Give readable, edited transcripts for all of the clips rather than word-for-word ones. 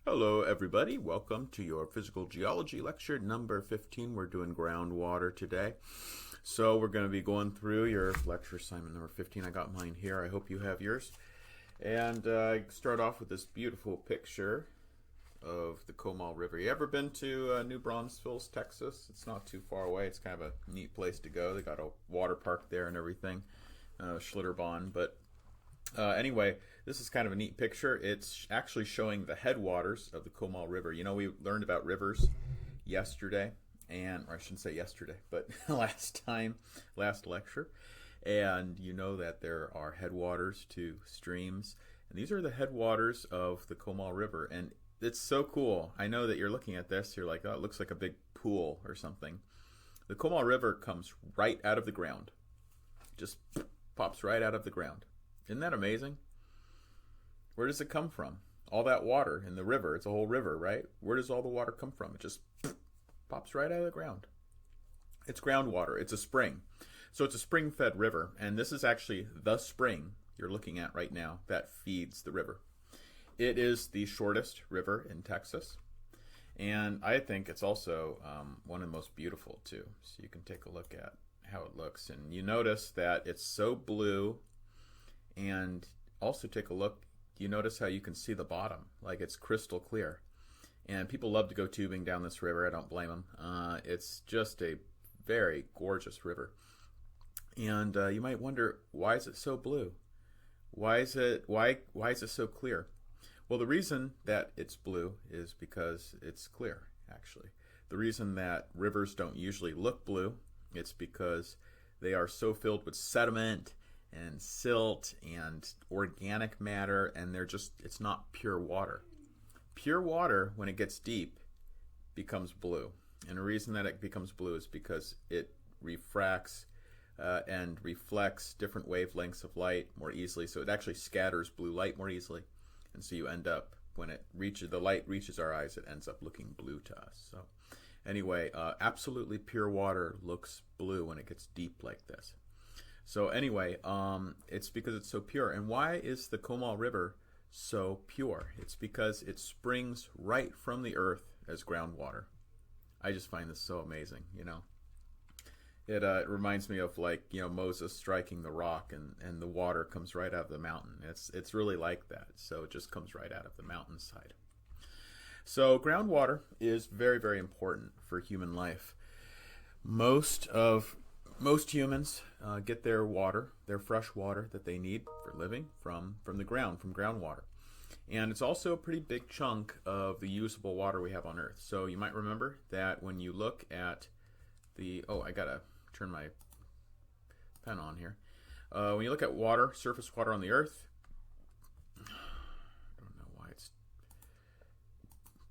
Hello, everybody. Welcome to your Physical Geology lecture number 15. We're doing groundwater today. So we're going to be going through your lecture assignment number 15. I got mine here. I hope you have yours. And start off with this beautiful picture of the Comal River. You ever been to New Braunfels, Texas? It's not too far away. It's kind of a neat place to go. They got a water park there and everything, Schlitterbahn. But anyway, this is kind of a neat picture. It's actually showing the headwaters of the Comal River. You know, we learned about rivers yesterday, or I shouldn't say yesterday, but last lecture. And you know that there are headwaters to streams. And these are the headwaters of the Comal River. And it's so cool. I know that you're looking at this, you're like, oh, it looks like a big pool or something. The Comal River comes right out of the ground. Just pops right out of the ground. Isn't that amazing? Where does it come from? All that water in the river, it's a whole river, right? Where does all the water come from? It just pops right out of the ground. It's groundwater. It's a spring. So it's a spring-fed river, and this is actually the spring you're looking at right now that feeds the river. It is the shortest river in Texas, and I think it's also one of the most beautiful, too. So you can take a look at how it looks, and you notice that it's so blue. And also take a look, you notice how you can see the bottom, like it's crystal clear. And people love to go tubing down this river. I don't blame them. It's just a very gorgeous river. And you might wonder, why is it so blue? Why is it so clear? Well, the reason that it's blue is because it's clear, actually. The reason that rivers don't usually look blue, it's because they are so filled with sediment and silt and organic matter, and it's not pure water. Pure water, when it gets deep, becomes blue. And the reason that it becomes blue is because it refracts and reflects different wavelengths of light more easily. So it actually scatters blue light more easily. And so you end up, when the light reaches our eyes, it ends up looking blue to us. So anyway, absolutely pure water looks blue when it gets deep like this. So anyway, it's because it's so pure. And why is the Comal River so pure? It's because it springs right from the earth as groundwater. I just find this so amazing, you know. It reminds me of, like, you know, Moses striking the rock and the water comes right out of the mountain. It's really like that. So it just comes right out of the mountainside. So groundwater is very, very important for human life. Most humans get their water, their fresh water that they need for living from the ground, from groundwater. And it's also a pretty big chunk of the usable water we have on Earth. So you might remember that when you look at I gotta turn my pen on here. When you look at water, surface water on the Earth, I don't know why it's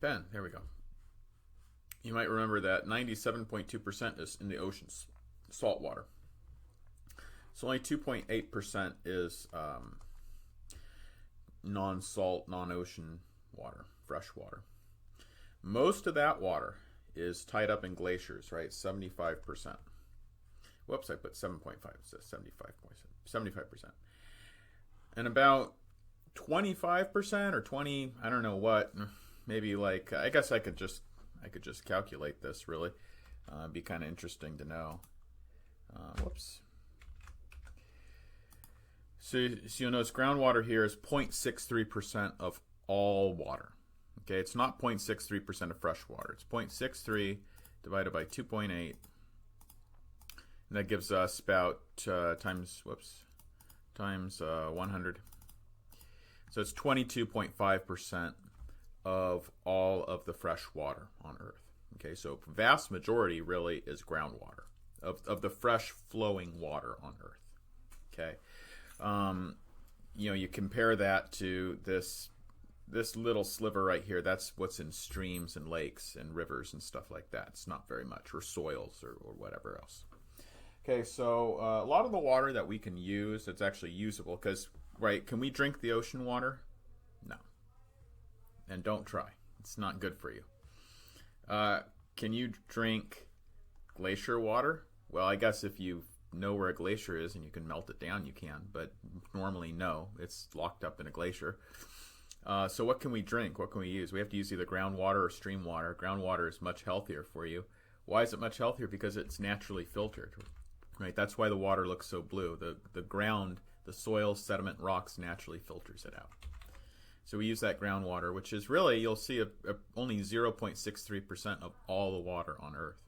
pen, there we go. You might remember that 97.2% is in the oceans. Salt water. So only 2.8% is non-salt, non-ocean water, fresh water. Most of that water is tied up in glaciers, right? 75%. Whoops, I put 7.5. It says 75%. And about 25% or 20, I don't know what, maybe, like, I guess I could just calculate this, really. It'd be kind of interesting to know. Whoops. So you'll notice groundwater here is 0.63% of all water. Okay, it's not 0.63% of fresh water. It's 0.63 divided by 2.8. And that gives us about times 100. So it's 22.5% of all of the fresh water on Earth. Okay, so vast majority really is groundwater. Of the fresh flowing water on Earth. Okay, you know, you compare that to this little sliver right here. That's what's in streams and lakes and rivers and stuff like that. It's not very much, or soils or whatever else. Okay, so a lot of the water that we can use, it's actually usable, because, right, can we drink the ocean water? No. And don't try. It's not good for you. Can you drink glacier water? Well, I guess if you know where a glacier is and you can melt it down, you can. But normally, no. It's locked up in a glacier. So what can we drink? What can we use? We have to use either groundwater or stream water. Groundwater is much healthier for you. Why is it much healthier? Because it's naturally filtered, right? That's why the water looks so blue. The ground, the soil, sediment, rocks naturally filters it out. So we use that groundwater, which is really, you'll see only 0.63% of all the water on Earth.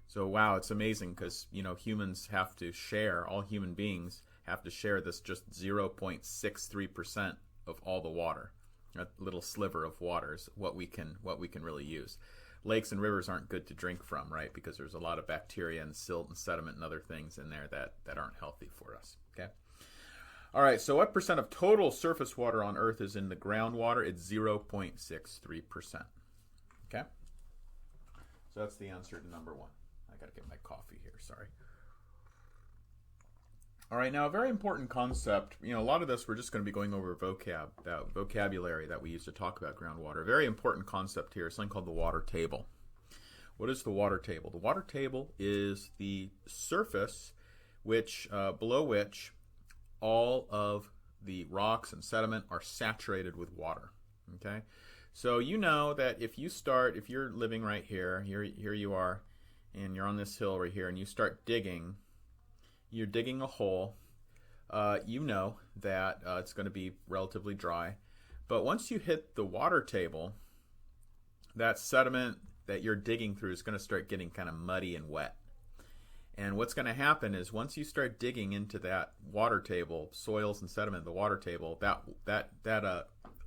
So wow, it's amazing because, humans have to share, all human beings have to share this just 0.63% of all the water. A little sliver of water is what we can really use. Lakes and rivers aren't good to drink from, right? Because there's a lot of bacteria and silt and sediment and other things in there that aren't healthy for us. Okay. All right. So what percent of total surface water on Earth is in the groundwater? It's 0.63%. Okay. So that's the answer to number 1. I got to get my coffee here. Sorry. All right, now a very important concept, a lot of this we're just going to be going over vocabulary that we use to talk about groundwater. A very important concept here is something called the water table. What is the water table? The water table is the surface below which all of the rocks and sediment are saturated with water. Okay, so you know that if you're living right here you are, and you're on this hill right here, and you start digging. You're digging a hole, you know that it's going to be relatively dry. But once you hit the water table, that sediment that you're digging through is going to start getting kind of muddy and wet. And what's going to happen is once you start digging into that water table, soils and sediment, the water table, that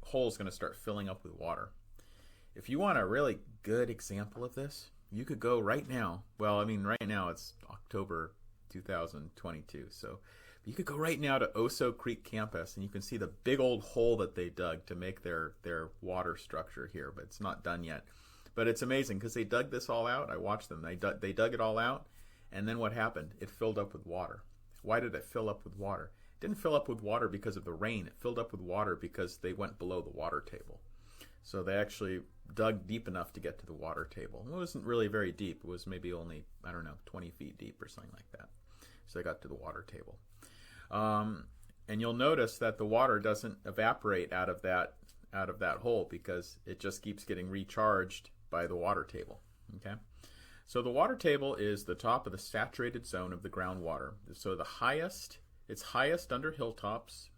hole is going to start filling up with water. If you want a really good example of this, you could go right now. Well, right now it's October 2022. So you could go right now to Oso Creek campus and you can see the big old hole that they dug to make their water structure here, but it's not done yet. But it's amazing because they dug this all out. I watched them. They dug it all out, and then what happened? It filled up with water. Why did it fill up with water? It didn't fill up with water because of the rain. It filled up with water because they went below the water table. So they actually dug deep enough to get to the water table. It wasn't really very deep. It was maybe only, 20 feet deep or something like that. So they got to the water table. And you'll notice that the water doesn't evaporate out of that hole because it just keeps getting recharged by the water table. Okay? So the water table is the top of the saturated zone of the groundwater. So it's highest under hilltops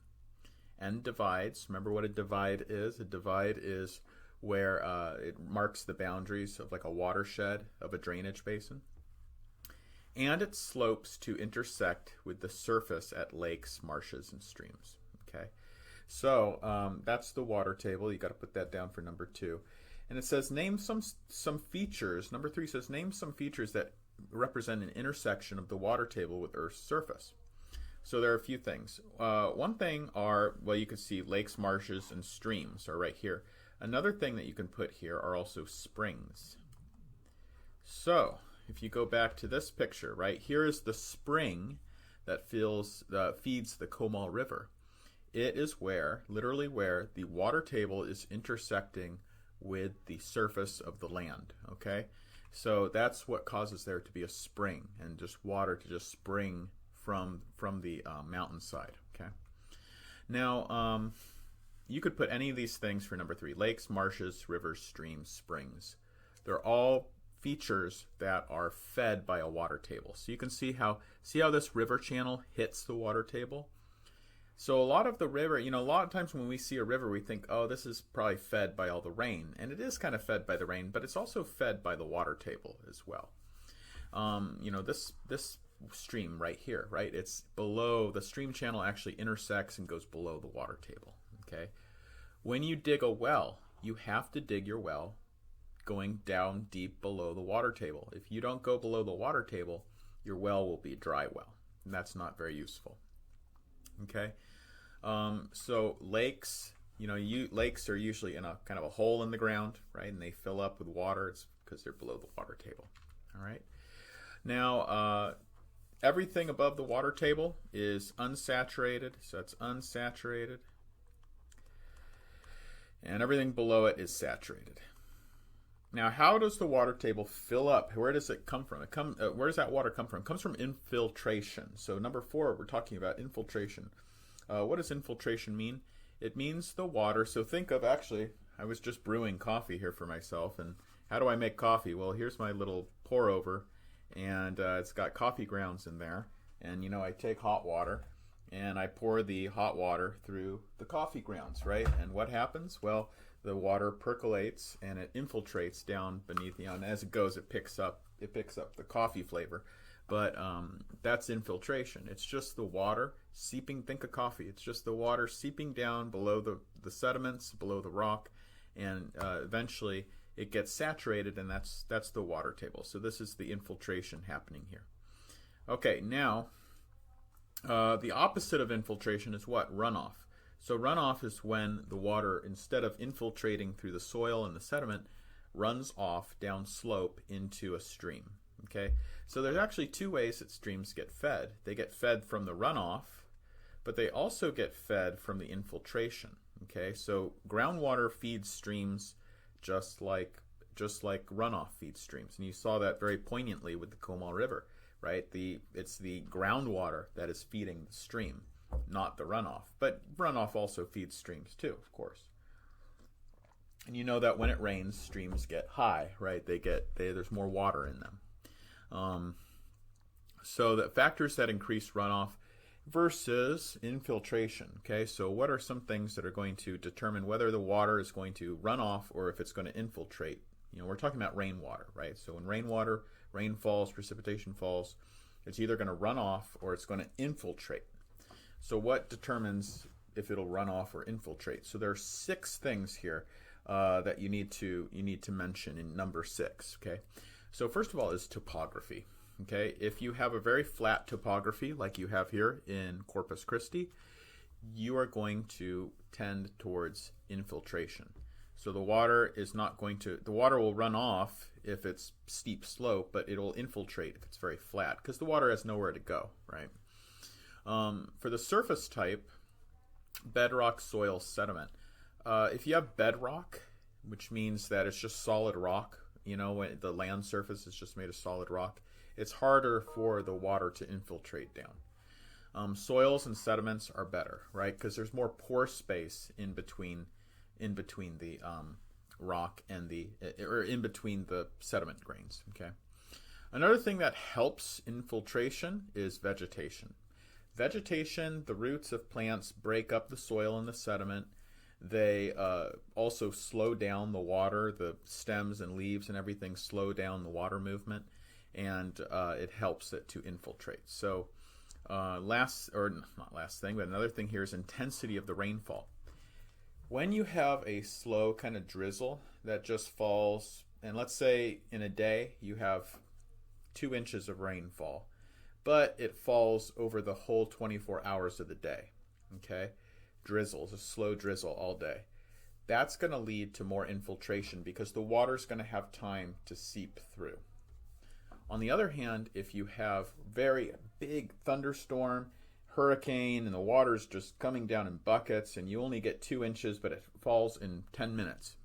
and divides. Remember what a divide is? A divide is where it marks the boundaries of like a watershed of a drainage basin. And it slopes to intersect with the surface at lakes, marshes, and streams. Okay, so that's the water table. You got to put that down for number 2. And it says name some features. Number 3 says name some features that represent an intersection of the water table with Earth's surface. So there are a few things. One thing you can see lakes, marshes, and streams are right here. Another thing that you can put here are also springs. So if you go back to this picture, right, here is the spring that feeds the Comal River. It is literally where the water table is intersecting with the surface of the land, okay? So that's what causes there to be a spring and just water to just spring from the mountainside, okay? Now, you could put any of these things for number 3. Lakes, marshes, rivers, streams, springs. They're all features that are fed by a water table. So you can see how this river channel hits the water table. So a lot of the river, a lot of times when we see a river, we think, oh, this is probably fed by all the rain. And it is kind of fed by the rain, but it's also fed by the water table as well. This stream right here, right? It's below, the stream channel actually intersects and goes below the water table, okay? When you dig a well, you have to dig your well going down deep below the water table. If you don't go below the water table, your well will be a dry well, and that's not very useful. Okay, so lakes, lakes are usually in a kind of a hole in the ground, right? And they fill up with water. It's because they're below the water table. All right. Now, everything above the water table is unsaturated, so it's unsaturated, and everything below it is saturated. Now, how does the water table fill up? Where does it come from? Where does that water come from? It comes from infiltration. So number 4, we're talking about infiltration. What does infiltration mean? It means the water. So think of, actually, I was just brewing coffee here for myself. And how do I make coffee? Well, here's my little pour over, and it's got coffee grounds in there. And, I take hot water, and I pour the hot water through the coffee grounds, right? And what happens? Well, the water percolates and it infiltrates down beneath, and as it goes, it picks up the coffee flavor. But that's infiltration. It's just the water seeping. Think of coffee. It's just the water seeping down below the sediments, below the rock, and eventually it gets saturated, and that's the water table. So this is the infiltration happening here. Okay, now the opposite of infiltration is what? Runoff. So runoff is when the water, instead of infiltrating through the soil and the sediment, runs off down slope into a stream. Okay, so there's actually two ways that streams get fed. They get fed from the runoff, but they also get fed from the infiltration. Okay, so groundwater feeds streams just like runoff feeds streams, and you saw that very poignantly with the Comal River, right? It's the groundwater that is feeding the stream, not the runoff. But runoff also feeds streams too, of course. And you know that when it rains, streams get high, right? There's more water in them. So the factors that increase runoff versus infiltration. Okay, so what are some things that are going to determine whether the water is going to run off or if it's going to infiltrate? We're talking about rainwater, right? So when rain falls, precipitation falls, it's either going to run off or it's going to infiltrate. So what determines if it'll run off or infiltrate? So there are 6 things here that you need to mention in number 6. Okay. So first of all is topography. Okay, if you have a very flat topography like you have here in Corpus Christi, you are going to tend towards infiltration. So the water will run off if it's steep slope, but it'll infiltrate if it's very flat because the water has nowhere to go, right? For the surface type, bedrock, soil, sediment. If you have bedrock, which means that it's just solid rock, when the land surface is just made of solid rock, it's harder for the water to infiltrate down. Soils and sediments are better, right? Because there's more pore space in between the rock and in between the sediment grains. Okay. Another thing that helps infiltration is vegetation. Vegetation, the roots of plants break up the soil and the sediment. They also slow down the water. The stems and leaves and everything slow down the water movement, and it helps it to infiltrate. So another thing here is intensity of the rainfall. When you have a slow kind of drizzle that just falls, and let's say in a day you have 2 inches of rainfall, but it falls over the whole 24 hours of the day, okay? Drizzles, a slow drizzle all day. That's going to lead to more infiltration because the water's going to have time to seep through. On the other hand, if you have very big thunderstorm, hurricane, and the water's just coming down in buckets and you only get 2 inches but it falls in 10 minutes,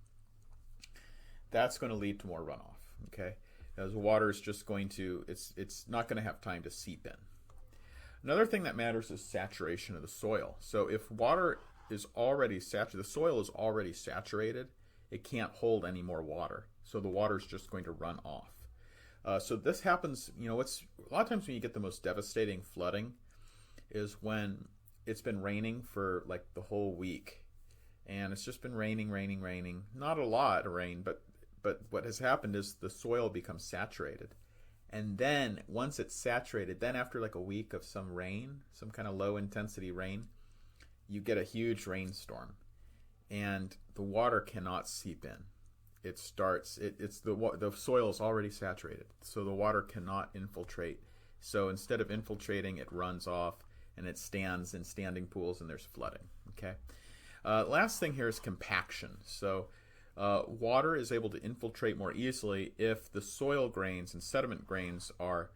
that's going to lead to more runoff, okay? As the water is just going to, it's not going to have time to seep in. Another thing that matters is saturation of the soil. So if water is already saturated, the soil is already saturated, it can't hold any more water. So the water is just going to run off. So this happens, a lot of times when you get the most devastating flooding is when it's been raining for like the whole week. And it's just been raining. Not a lot of rain, but what has happened is the soil becomes saturated. And then once it's saturated, then after like a week of some rain, some kind of low intensity rain, you get a huge rainstorm and the water cannot seep in. The soil is already saturated, so the water cannot infiltrate. So instead of infiltrating, it runs off and it stands in standing pools and there's flooding. Okay. Last thing here is compaction. So water is able to infiltrate more easily if the soil grains and sediment grains are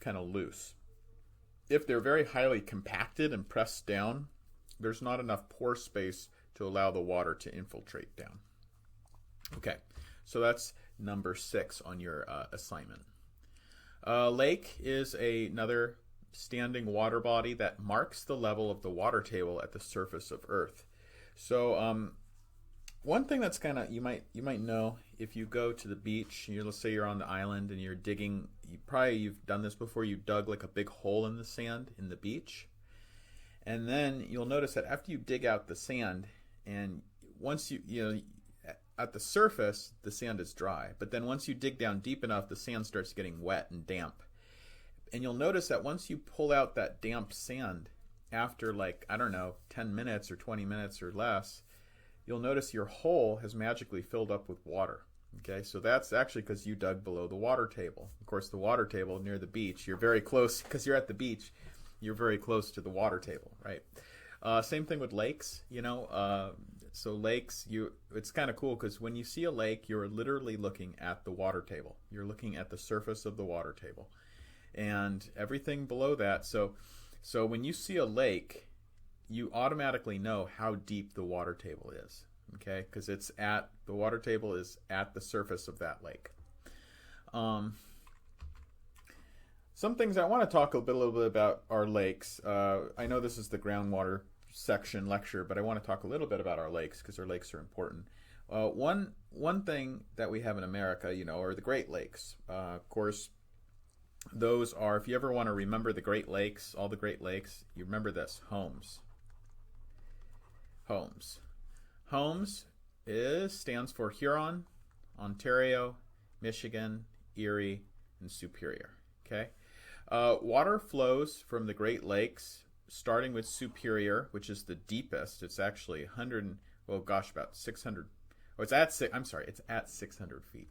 kind of loose. If they're very highly compacted and pressed down, there's not enough pore space to allow the water to infiltrate down. Okay, so that's number 6 on your assignment. Lake is another standing water body that marks the level of the water table at the surface of Earth. So one thing that's kind of you might know if you go to the beach, let's say you're on the island and you're digging. You've done this before. You dug like a big hole in the sand in the beach, and then you'll notice that after you dig out the sand, and once at the surface the sand is dry, but then once you dig down deep enough, the sand starts getting wet and damp. And you'll notice that once you pull out that damp sand after, like, I don't know, 10 minutes or 20 minutes or less, you'll notice your hole has magically filled up with water. Okay, so that's actually because you dug below the water table. Of course, the water table near the beach, you're very close, because you're at the beach, you're very close to the water table, right? Same thing with lakes, so lakes, it's kind of cool because when you see a lake, you're literally looking at the water table. You're looking at the surface of the water table and everything below that. So when you see a lake, you automatically know how deep the water table is, okay? Because the water table is at the surface of that lake. Some things I want to talk a little bit about are lakes. I know this is the groundwater section lecture, but I want to talk a little bit about our lakes because our lakes are important. One thing that we have in America, are the Great Lakes. Of course, those are, if you ever want to remember the Great Lakes, all the Great Lakes, you remember this: homes. Homes stands for Huron, Ontario, Michigan, Erie, and Superior. Okay. Water flows from the Great Lakes, starting with Superior, which is the deepest. It's actually about 600. Oh, it's at 600 feet.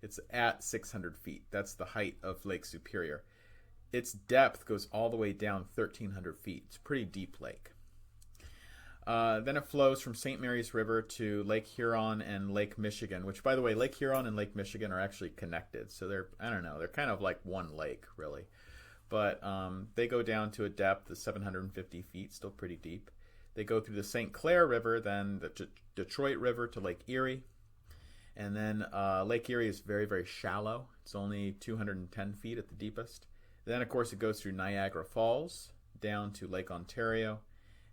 It's at 600 feet. That's the height of Lake Superior. Its depth goes all the way down 1,300 feet. It's a pretty deep lake. Then it flows from St. Mary's River to Lake Huron and Lake Michigan, which, by the way, Lake Huron and Lake Michigan are actually connected. So they're kind of like one lake, really. But they go down to a depth of 750 feet, still pretty deep. They go through the St. Clair River, then the Detroit River to Lake Erie. And then Lake Erie is very, very shallow. It's only 210 feet at the deepest. Then, of course, it goes through Niagara Falls, down to Lake Ontario.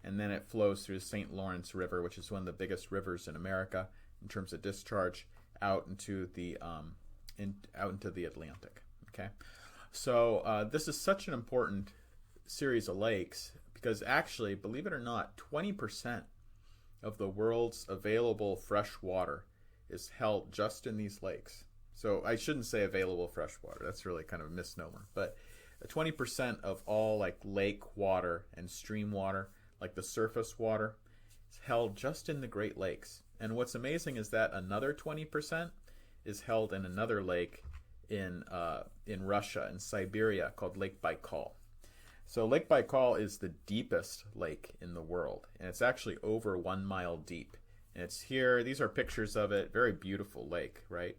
And then it flows through the St. Lawrence River, which is one of the biggest rivers in America in terms of discharge, out into the Atlantic. Okay, so this is such an important series of lakes because actually, believe it or not, 20% of the world's available fresh water is held just in these lakes. So I shouldn't say available fresh water. That's really kind of a misnomer. But 20% of all like lake water and stream water, like the surface water, is held just in the Great Lakes. And what's amazing is that another 20% is held in another lake in Russia, in Siberia, called Lake Baikal. So Lake Baikal is the deepest lake in the world, and it's actually over 1 mile deep. And it's here. These are pictures of it. Very beautiful lake, right?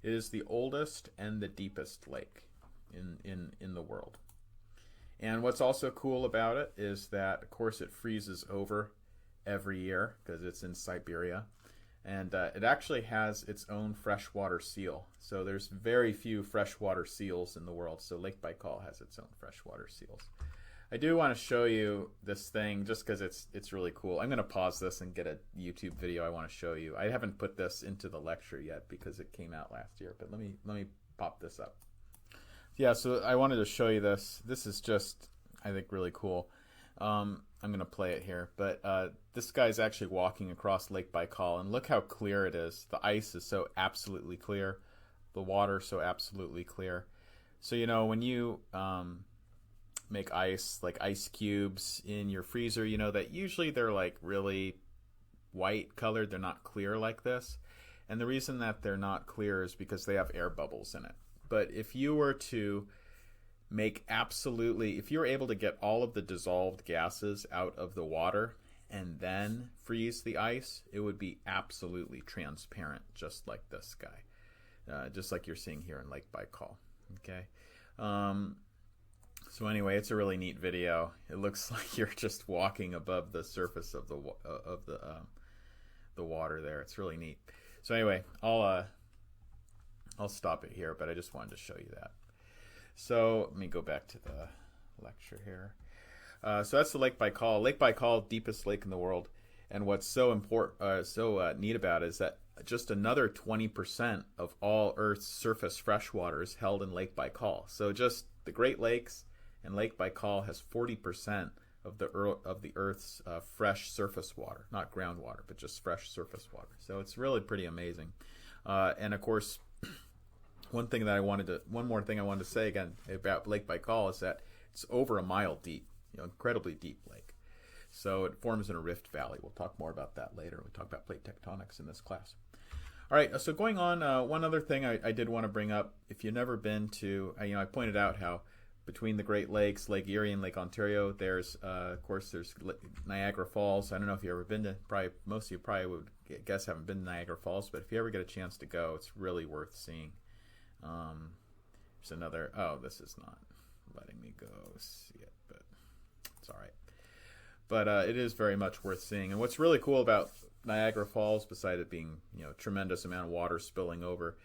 It is the oldest and the deepest lake in the world. And what's also cool about it is that, of course, it freezes over every year because it's in Siberia. And it actually has its own freshwater seal. So there's very few freshwater seals in the world. So Lake Baikal has its own freshwater seals. I do want to show you this thing just because it's really cool. I'm going to pause this and get a YouTube video I want to show you. I haven't put this into the lecture yet because it came out last year. But let me pop this up. Yeah, so I wanted to show you this. This is just, I think, really cool. I'm going to play it here. But this guy's actually walking across Lake Baikal, and look how clear it is. The ice is so absolutely clear. The water so absolutely clear. So, when you make ice, like ice cubes in your freezer, that usually they're like really white colored. They're not clear like this. And the reason that they're not clear is because they have air bubbles in it. But if you were to if you were able to get all of the dissolved gases out of the water and then freeze the ice, it would be absolutely transparent, just like this guy, just like you're seeing here in Lake Baikal. Okay. So anyway, it's a really neat video. It looks like you're just walking above the surface of the water there. It's really neat. So anyway, I'll stop it here, but I just wanted to show you that. So let me go back to the lecture here. So that's the Lake Baikal. Lake Baikal, deepest lake in the world. And what's so neat about it is that just another 20% of all Earth's surface freshwater is held in Lake Baikal. So just the Great Lakes and Lake Baikal has 40% of the Earth's fresh surface water, not groundwater, but just fresh surface water. So it's really pretty amazing. And of course, one more thing I wanted to say again about Lake Baikal is that it's over a mile deep, incredibly deep lake. So it forms in a rift valley. We'll talk more about that later. We'll talk about plate tectonics in this class. All right, so going on, one other thing I did want to bring up. If you've never been to, I pointed out how between the Great Lakes, Lake Erie and Lake Ontario, there's, of course, there's Niagara Falls. I don't know if you've ever been to, most of you probably would guess haven't been to Niagara Falls, but if you ever get a chance to go, it's really worth seeing. There's another, this is not letting me go see it, but it's all right. But it is very much worth seeing. And what's really cool about Niagara Falls, beside it being tremendous amount of water spilling over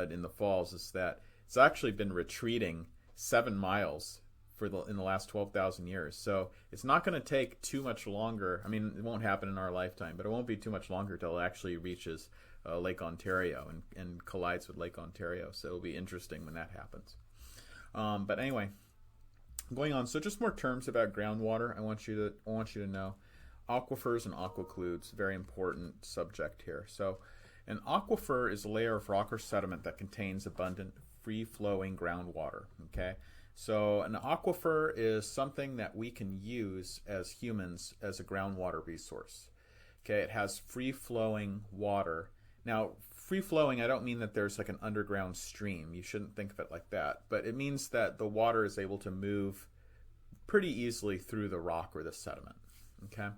in the falls, is that it's actually been retreating 7 miles in the last 12,000 years. So it's not going to take too much longer. I mean, it won't happen in our lifetime, but it won't be too much longer till it actually reaches Lake Ontario and collides with Lake Ontario. So it'll be interesting when that happens. But anyway, going on. So just more terms about groundwater. I want you to know. Aquifers and aquicludes, very important subject here. So an aquifer is a layer of rock or sediment that contains abundant free-flowing groundwater. Okay, so an aquifer is something that we can use as humans as a groundwater resource. Okay, it has free-flowing water. Now, free-flowing, I don't mean that there's like an underground stream. You shouldn't think of it like that. But it means that the water is able to move pretty easily through the rock or the sediment. Okay,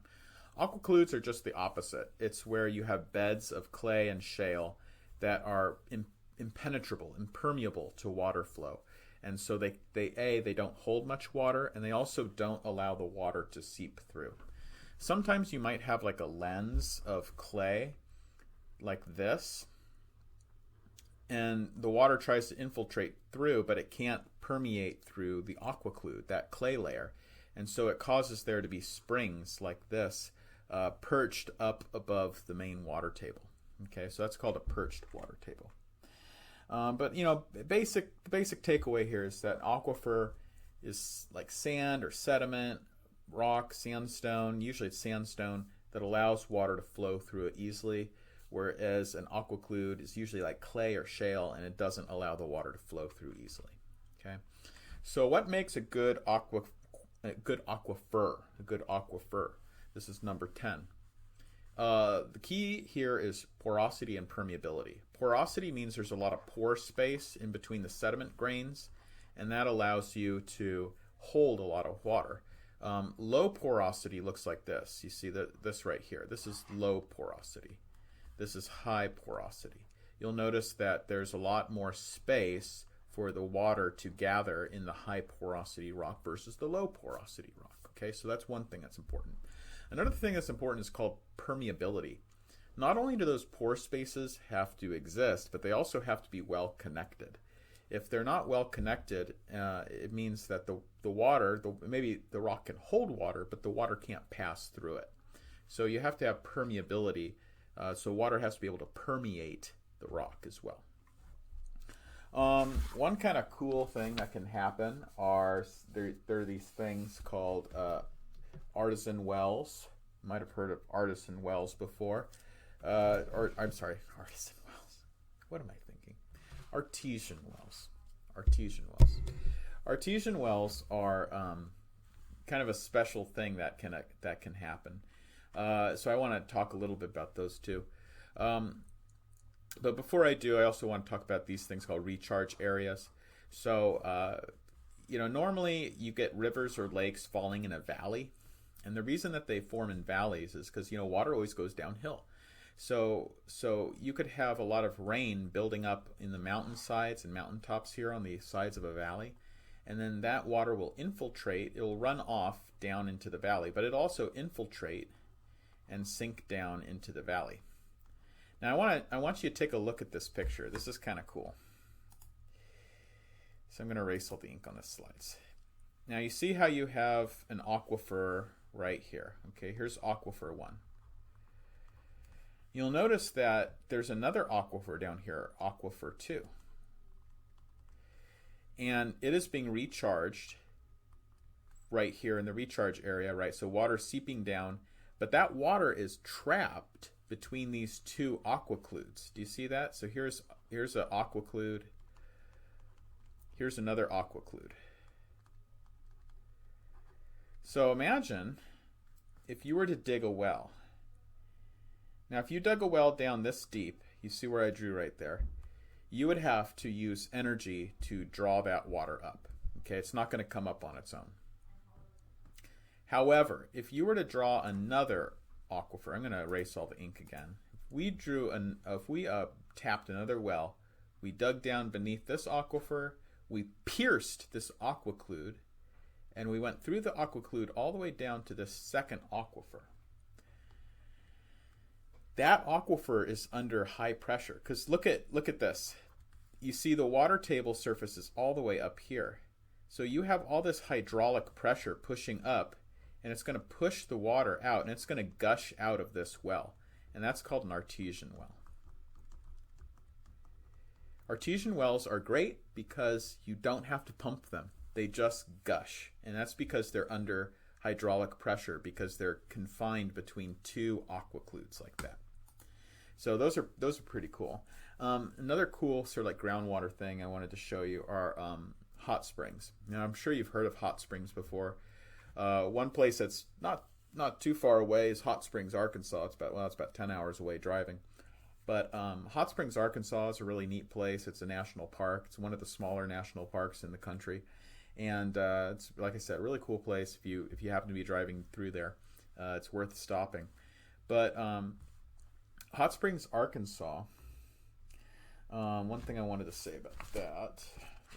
aquicludes are just the opposite. It's where you have beds of clay and shale that are impermeable to water flow. And so they don't hold much water, and they also don't allow the water to seep through. Sometimes you might have like a lens of clay like this, and the water tries to infiltrate through, but it can't permeate through the aquiclude, that clay layer. And so it causes there to be springs like this, perched up above the main water table. Okay, so that's called a perched water table. But the basic takeaway here is that aquifer is like sand or sediment, rock, sandstone. Usually it's sandstone that allows water to flow through it easily, whereas an aquiclude is usually like clay or shale, and it doesn't allow the water to flow through easily. Okay, so what makes a good aquifer? This is number 10. The key here is porosity and permeability. Porosity means there's a lot of pore space in between the sediment grains, and that allows you to hold a lot of water. Low porosity looks like this. You see this right here. This is low porosity. This is high porosity. You'll notice that there's a lot more space for the water to gather in the high porosity rock versus the low porosity rock. Okay, so that's one thing that's important. Another thing that's important is called permeability. Not only do those pore spaces have to exist, but they also have to be well connected. If they're not well connected, it means that the water, maybe the rock can hold water, but the water can't pass through it. So you have to have permeability. So water has to be able to permeate the rock as well. One kind of cool thing that can happen are there are these things called artisan wells. You might have heard of artisan wells before. Artisan wells. What am I thinking? Artesian wells. Artesian wells are kind of a special thing that can happen. So I want to talk a little bit about those too. But before I do, I also want to talk about these things called recharge areas. So, normally you get rivers or lakes falling in a valley. And the reason that they form in valleys is because, water always goes downhill. So you could have a lot of rain building up in the mountainsides and mountaintops here on the sides of a valley. And then that water will infiltrate. It will run off down into the valley. But it also infiltrate and sink down into the valley. Now I want you to take a look at this picture. This is kind of cool. So I'm going to erase all the ink on the slides. Now you see how you have an aquifer right here. Okay, here's aquifer 1. You'll notice that there's another aquifer down here, aquifer 2. And it is being recharged right here in the recharge area, right? So water seeping down, but that water is trapped between these two aquicludes. Do you see that? So here's an aquiclude. Here's another aquiclude. So imagine if you were to dig a well. Now, if you dug a well down this deep, you see where I drew right there, you would have to use energy to draw that water up. Okay, it's not going to come up on its own. However, if you were to draw another aquifer, I'm going to erase all the ink again. If we tapped another well, we dug down beneath this aquifer, we pierced this aquiclude, and we went through the aquiclude all the way down to this second aquifer. That aquifer is under high pressure because look at this. You see the water table surface is all the way up here. So you have all this hydraulic pressure pushing up, and it's going to push the water out, and it's going to gush out of this well. And that's called an artesian well. Artesian wells are great because you don't have to pump them. They just gush. And that's because they're under hydraulic pressure, because they're confined between two aquicludes like that. So those are pretty cool. Another cool sort of like groundwater thing I wanted to show you are hot springs. Now I'm sure you've heard of hot springs before. One place that's not too far away is Hot Springs, Arkansas. It's about 10 hours away driving. But Hot Springs, Arkansas is a really neat place. It's a national park. It's one of the smaller national parks in the country. And it's, like I said, a really cool place if you happen to be driving through there. It's worth stopping. But Hot Springs, Arkansas, one thing I wanted to say about that,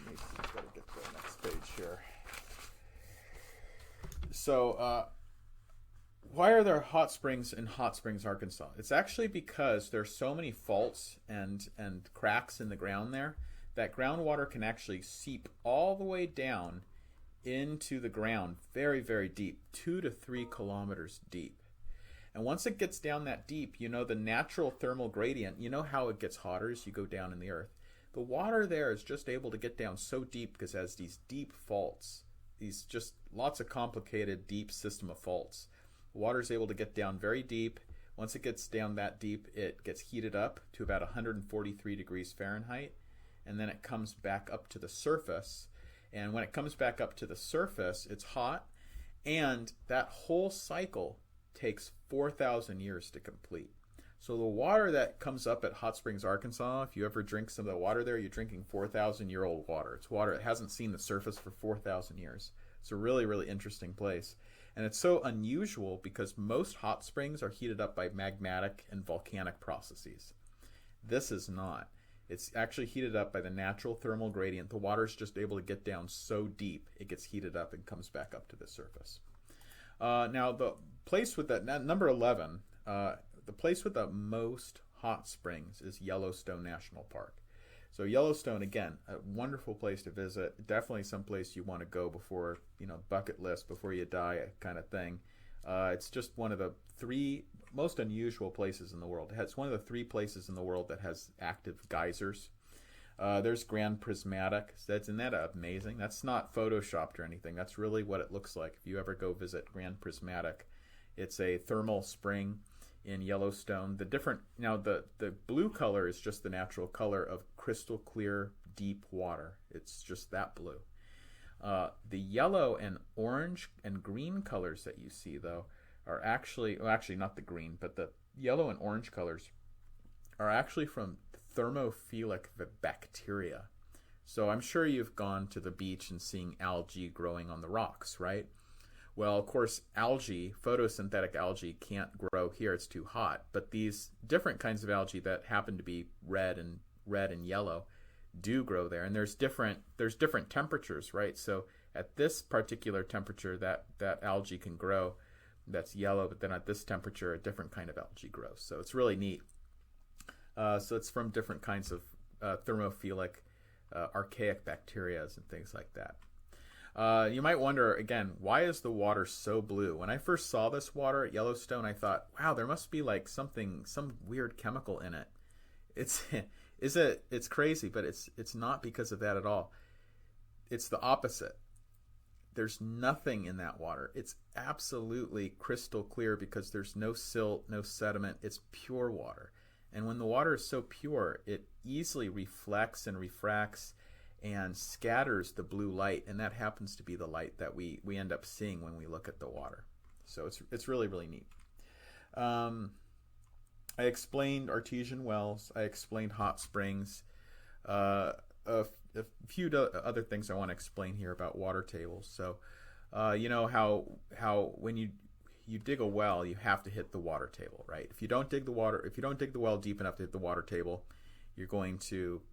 let me see, I've got to get to the next page here. So why are there hot springs in Hot Springs, Arkansas? It's actually because there's so many faults and cracks in the ground there that groundwater can actually seep all the way down into the ground very, very deep, 2 to 3 kilometers deep. And once it gets down that deep, you know the natural thermal gradient, you know how it gets hotter as you go down in the earth. The water there is just able to get down so deep because it has these deep faults, these just lots of complicated deep system of faults. The water is able to get down very deep. Once it gets down that deep, it gets heated up to about 143 degrees Fahrenheit, and then it comes back up to the surface. And when it comes back up to the surface, it's hot, and that whole cycle takes 4,000 years to complete. So the water that comes up at Hot Springs, Arkansas, if you ever drink some of the water there, you're drinking 4,000-year-old water. It's water that hasn't seen the surface for 4,000 years. It's a really, really interesting place. And it's so unusual because most hot springs are heated up by magmatic and volcanic processes. This is not. It's actually heated up by the natural thermal gradient. The water is just able to get down so deep, it gets heated up and comes back up to the surface. Now, the place with that, number 11, the place with the most hot springs is Yellowstone National Park. So Yellowstone, again, a wonderful place to visit. Definitely some place you want to go before, bucket list, before you die kind of thing. It's just one of the 3 most unusual places in the world. It's one of the 3 places in the world that has active geysers. There's Grand Prismatic. Isn't that amazing? That's not photoshopped or anything. That's really what it looks like if you ever go visit Grand Prismatic. It's a thermal spring in Yellowstone. The blue color is just the natural color of crystal clear, deep water. It's just that blue. The yellow and orange and green colors that you see, though, are actually not the green, but the yellow and orange colors are actually from thermophilic bacteria. So I'm sure you've gone to the beach and seen algae growing on the rocks, right? Well, of course, algae, photosynthetic algae, can't grow here. It's too hot. But these different kinds of algae that happen to be red and yellow do grow there. And there's different temperatures, right? So at this particular temperature, that algae can grow. That's yellow, but then at this temperature, a different kind of algae grows. So it's really neat. So it's from different kinds of thermophilic, archaic bacteria and things like that. You might wonder, again, why is the water so blue? When I first saw this water at Yellowstone, I thought, wow, there must be like some weird chemical in it. It's it's crazy, but it's not because of that at all. It's the opposite. There's nothing in that water. It's absolutely crystal clear because there's no silt, no sediment. It's pure water. And when the water is so pure, it easily reflects and refracts and scatters the blue light, and that happens to be the light that we end up seeing when we look at the water. So it's really, really neat. I explained artesian wells. I explained hot springs. A few other things I want to explain here about water tables. So, you know how when you dig a well, you have to hit the water table, right? If you don't dig the well deep enough to hit the water table, you're going to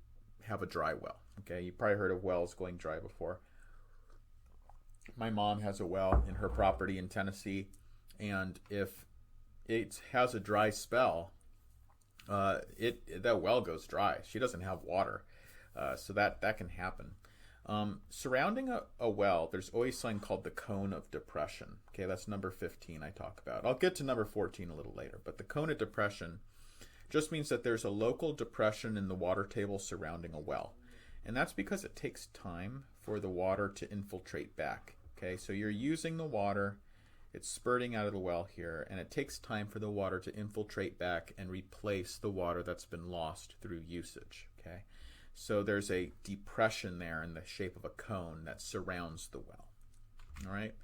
have a dry well. Okay, you probably heard of wells going dry before. My mom has a well in her property in Tennessee, and if it has a dry spell, that well goes dry. She doesn't have water. So that can happen. Surrounding a well, there's always something called the cone of depression. Okay, that's number 15 I talk about. I'll get to number 14 a little later. But the cone of depression just means that there's a local depression in the water table surrounding a well. And that's because it takes time for the water to infiltrate back. Okay, so you're using the water, it's spurting out of the well here, and it takes time for the water to infiltrate back and replace the water that's been lost through usage. Okay. So there's a depression there in the shape of a cone that surrounds the well. All right.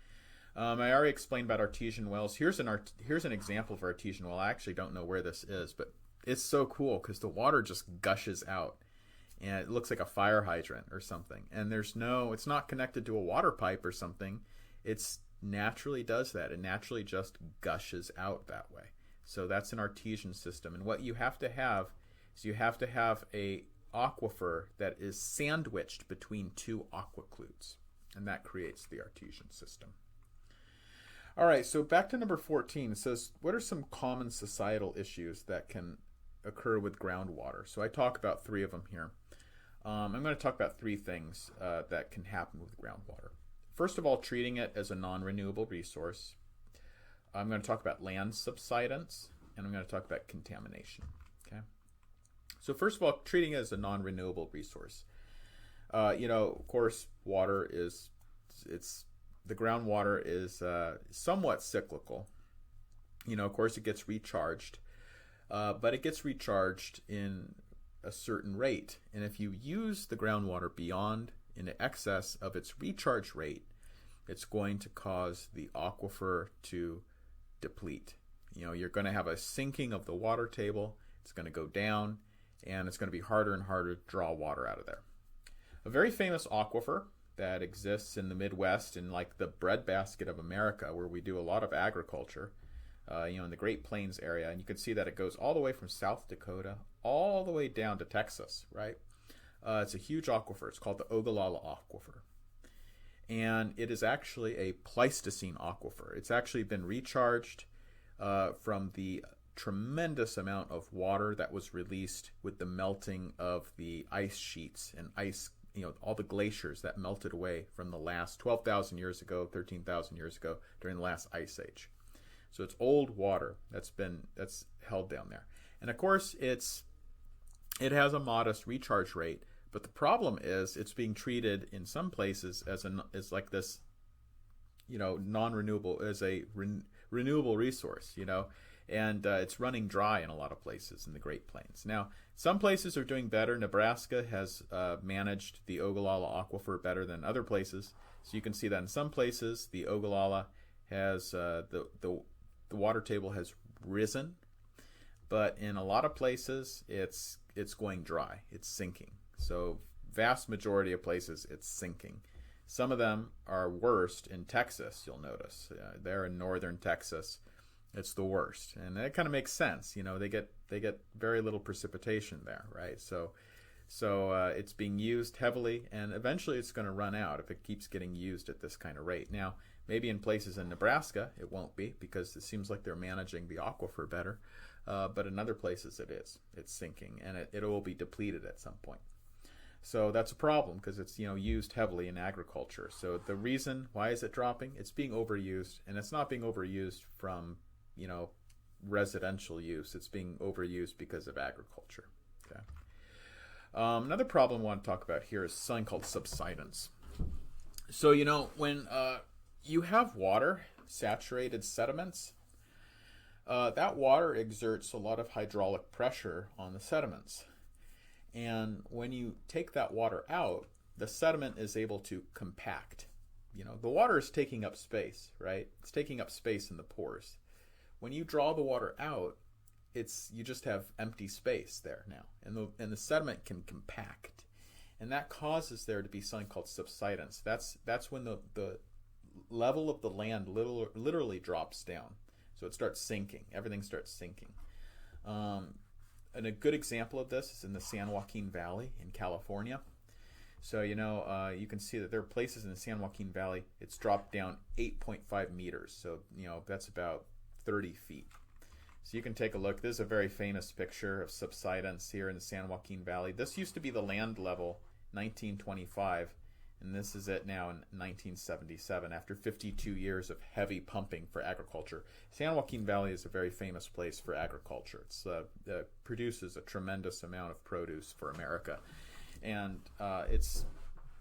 I already explained about artesian wells. Here's an example of artesian well. I actually don't know where this is, but it's so cool because the water just gushes out, and it looks like a fire hydrant or something. And it's not connected to a water pipe or something. It's naturally does that. It naturally just gushes out that way. So that's an artesian system. And what you have to have is a aquifer that is sandwiched between two aquicludes, and that creates the artesian system. All right, so back to number 14. It says, what are some common societal issues that can occur with groundwater? So I talk about 3 of them here. I'm going to talk about 3 things that can happen with groundwater. First of all, treating it as a non-renewable resource. I'm going to talk about land subsidence, and I'm going to talk about contamination. Okay. So first of all, treating it as a non-renewable resource. Of course, the groundwater is somewhat cyclical. Of course, it gets recharged, but it gets recharged in a certain rate. And if you use the groundwater beyond, in excess of its recharge rate, it's going to cause the aquifer to deplete. You're going to have a sinking of the water table. It's going to go down, and it's going to be harder and harder to draw water out of there. A very famous aquifer that exists in the Midwest, in like the breadbasket of America, where we do a lot of agriculture, in the Great Plains area, and you can see that it goes all the way from South Dakota all the way down to Texas, right? It's a huge aquifer. It's called the Ogallala Aquifer. And it is actually a Pleistocene aquifer. It's actually been recharged from the tremendous amount of water that was released with the melting of the ice sheets and ice, all the glaciers that melted away from the last 12,000 years ago, 13,000 years ago during the last ice age. So it's old water that's held down there. And of course, it has a modest recharge rate, but the problem is it's being treated in some places as like this, non-renewable, as a renewable resource, and it's running dry in a lot of places in the Great Plains. Now, some places are doing better. Nebraska has managed the Ogallala Aquifer better than other places. So you can see that in some places, the Ogallala has, the water table has risen, but in a lot of places, it's going dry. It's sinking. So vast majority of places, it's sinking. Some of them are worst in Texas, you'll notice. There in northern Texas, it's the worst. And that kind of makes sense. They get very little precipitation there, right? So it's being used heavily, and eventually it's going to run out if it keeps getting used at this kind of rate. Now, maybe in places in Nebraska, it won't be, because it seems like they're managing the aquifer better. But in other places, it is. It's sinking, and it will be depleted at some point. So that's a problem because it's used heavily in agriculture. So the reason why is it dropping? It's being overused, and it's not being overused from residential use. It's being overused because of agriculture. Okay. Another problem I want to talk about here is something called subsidence. So when you have water, saturated sediments, that water exerts a lot of hydraulic pressure on the sediments. And when you take that water out, the sediment is able to compact. The water is taking up space, right? It's taking up space in the pores. When you draw the water out, you just have empty space there now, and the sediment can compact, and that causes there to be something called subsidence. That's when the level of the land literally drops down, so it starts sinking. Everything starts sinking. And a good example of this is in the San Joaquin Valley in California. So you can see that there are places in the San Joaquin Valley it's dropped down 8.5 meters. So that's about 30 feet. So you can take a look. This is a very famous picture of subsidence here in the San Joaquin Valley. This used to be the land level 1925, and this is it now in 1977 after 52 years of heavy pumping for agriculture. San Joaquin Valley is a very famous place for agriculture. It produces a tremendous amount of produce for America, and it's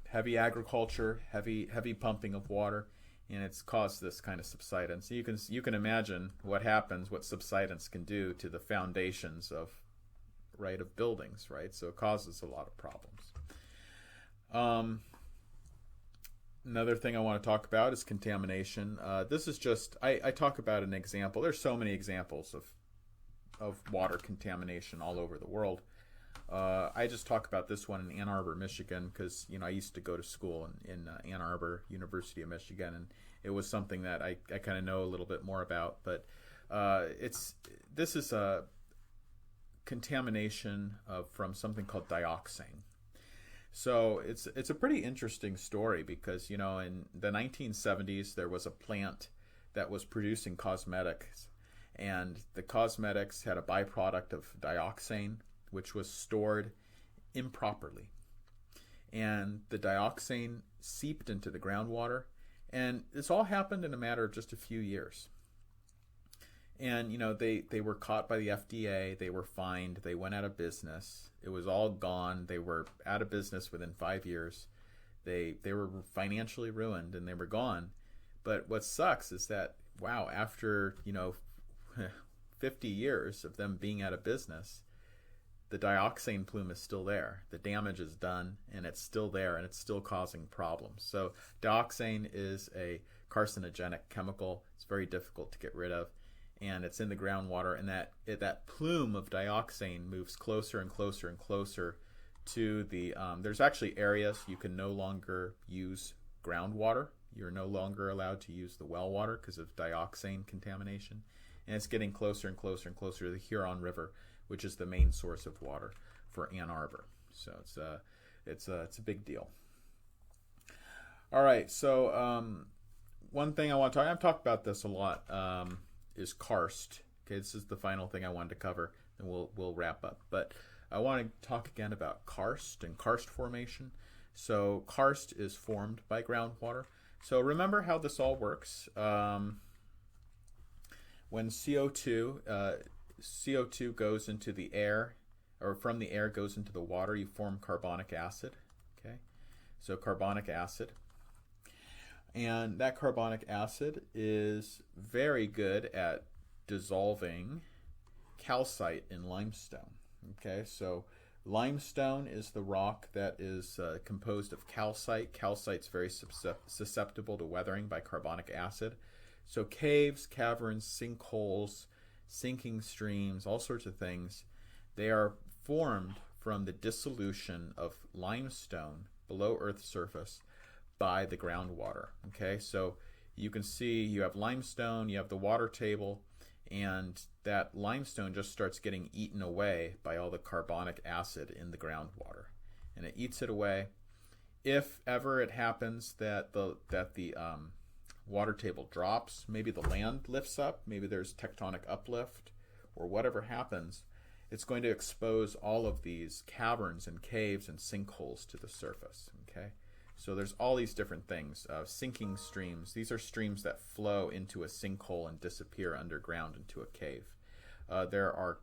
heavy agriculture, heavy pumping of water, and it's caused this kind of subsidence. You can imagine what happens, what subsidence can do to the foundations of buildings, right? So it causes a lot of problems. Another thing I want to talk about is contamination. This is just I talk about an example. There's so many examples of water contamination all over the world. I just talk about this one in Ann Arbor, Michigan, because I used to go to school in Ann Arbor, University of Michigan, and it was something that I kind of know a little bit more about. But this is a contamination from something called dioxane. So it's a pretty interesting story because in the 1970s there was a plant that was producing cosmetics, and the cosmetics had a byproduct of dioxane, which was stored improperly, and the dioxane seeped into the groundwater, and this all happened in a matter of just a few years. And they were caught by the FDA, they were fined, they went out of business. It was all gone. They were out of business within 5 years. They were financially ruined, and they were gone. But what sucks is that after 50 years of them being out of business, the dioxane plume is still there. The damage is done, and it's still there, and it's still causing problems. So dioxane is a carcinogenic chemical. It's very difficult to get rid of, and it's in the groundwater, and that plume of dioxane moves closer and closer and closer to the there's actually areas you can no longer use groundwater. You're no longer allowed to use the well water because of dioxane contamination, and it's getting closer and closer and closer to the Huron River, which is the main source of water for Ann Arbor. So it's a big deal. All right, so one thing I want to talk, I've talked about this a lot, is karst. Okay, this is the final thing I wanted to cover, and we'll wrap up. But I want to talk again about karst and karst formation. So karst is formed by groundwater. So remember how this all works. When CO2 goes into the air, or from the air goes into the water, you form carbonic acid. Okay, so carbonic acid. And that carbonic acid is very good at dissolving calcite in limestone. Okay, so limestone is the rock that is composed of calcite. Calcite's very susceptible to weathering by carbonic acid. So caves, caverns, sinkholes, sinking streams, all sorts of things, they are formed from the dissolution of limestone below Earth's surface by the groundwater. Okay, so you can see you have limestone, you have the water table, and that limestone just starts getting eaten away by all the carbonic acid in the groundwater, and it eats it away. If ever it happens that the water table drops, maybe the land lifts up, maybe there's tectonic uplift, or whatever happens, it's going to expose all of these caverns and caves and sinkholes to the surface. Okay, so there's all these different things. Sinking streams. These are streams that flow into a sinkhole and disappear underground into a cave. There are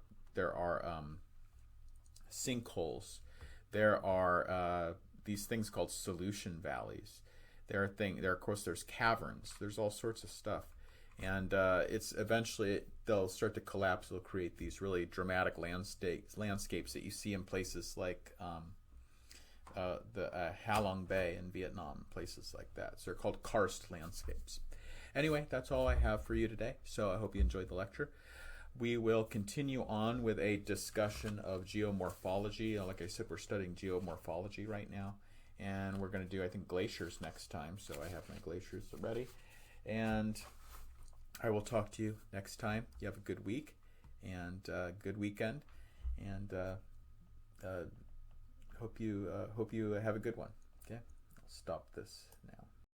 sinkholes. There are these things called solution valleys. Of course, there's caverns. There's all sorts of stuff, and it's eventually they'll start to collapse. They'll create these really dramatic landscapes that you see in places like the Halong Bay in Vietnam, places like that. So they're called karst landscapes. Anyway, that's all I have for you today. So I hope you enjoyed the lecture. We will continue on with a discussion of geomorphology. Like I said, we're studying geomorphology right now. And we're going to do, I think, glaciers next time. So I have my glaciers ready. And I will talk to you next time. You have a good week and good weekend. And hope you have a good one. Okay? I'll stop this now.